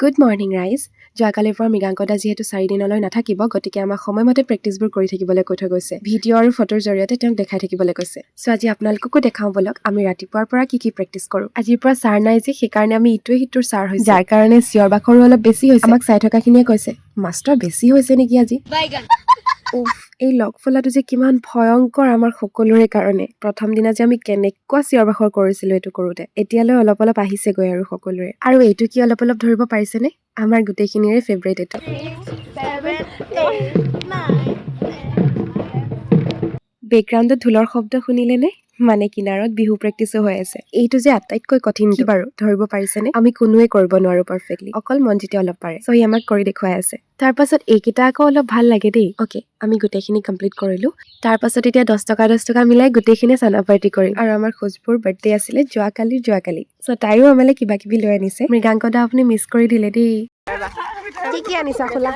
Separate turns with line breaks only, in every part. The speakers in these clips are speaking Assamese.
গুড মৰ্ণিং ৰাইজ। যোৱাকালিৰ পৰা মৃগাংকদা যিহেতু 4 দিনলৈ নাথাকিব, গতিকে আমাক সময়মতে প্ৰেক্টিছবোৰ কৰি থাকিবলৈ কৈ থৈ গৈছে। ভিডিঅ' আৰু ফটোৰ জৰিয়তে তেওঁক দেখাই থাকিবলৈ কৈছে। চ' আজি আপোনালোককো দেখাওঁ বলক আমি ৰাতিপুৱাৰ পৰা কি প্ৰেক্টিছ কৰোঁ। আজিৰ পৰা ছাৰ নাই যে, সেইকাৰণে আমি ইটোৱে সিটোৰ ছাৰ হৈছে, যাৰ কাৰণে চিঞৰ বাখৰো অলপ বেছি হৈছে। আমাক চাই থকাখিনিয়ে কৈছে, মাষ্টৰ বেছি হৈছে নেকি আজি? উফ, এই লগ ফলাটো যে কিমান ভয়ংকৰ আমাৰ সকলোৰে কাৰণে। প্ৰথম দিনা যে আমি কেনেকুৱা চিঞৰ বাখৰ কৰিছিলো এইটো কৰোঁতে, এতিয়ালৈ অলপ অলপ আহিছেগৈ আৰু সকলোৰে। আৰু এইটো কি অলপ অলপ ধৰিব পাৰিছেনে? আমাৰ গোটেইখিনিৰে ফেভৰেট এইটো। বেকগ্ৰাউণ্ডত ঢোলৰ শব্দ শুনিলেনে? মানে কিনাৰত বিহু প্ৰেক্টিছো হৈ আছে। এইটো যে আটাইতকৈ কঠিন কি বাৰু ধৰিব পাৰিছেনে? আমি কোনোৱে কৰিব নোৱাৰো পাৰফেক্টলি, অকল মনজিতে অলপ পাৰে। চ' সি আমাক কৰি দেখুৱাই আছে। তাৰ পাছত এইকেইটা আকৌ অলপ ভাল লাগে দেই। অ'কে, আমি গোটেইখিনি কমপ্লিট কৰিলো। তাৰ পাছত এতিয়া 10 টকা মিলাই গোটেইখিনি চানা পাৰ্টি কৰিম। আৰু আমাৰ খুজবোৰ বাৰ্থডে আছিলে যোৱাকালি। চ' তাইও আমালে কিবা কিবি লৈ আনিছে। মৃগাংকদা আপুনি মিছ কৰি দিলে দেই। কি আনিছা খোলা?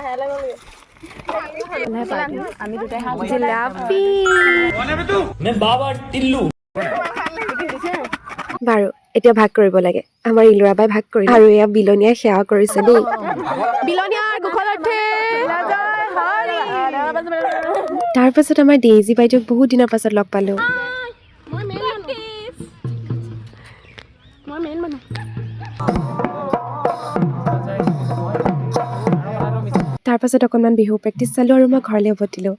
বাৰু এতিয়া ভাগ কৰিব লাগে। আমাৰ ইলুৰাবাই ভাগ কৰিলে আৰু এয়া বিলনীয়াই সেৱা কৰিছে দেই। তাৰ পাছত আমাৰ ডেইজি বাইদেউক বহুত দিনৰ পাছত লগ পালো। তাৰ পাছত অকণমান বিহু প্ৰেক্টিচ চালো আৰু মই ঘৰলৈ উভতিলো।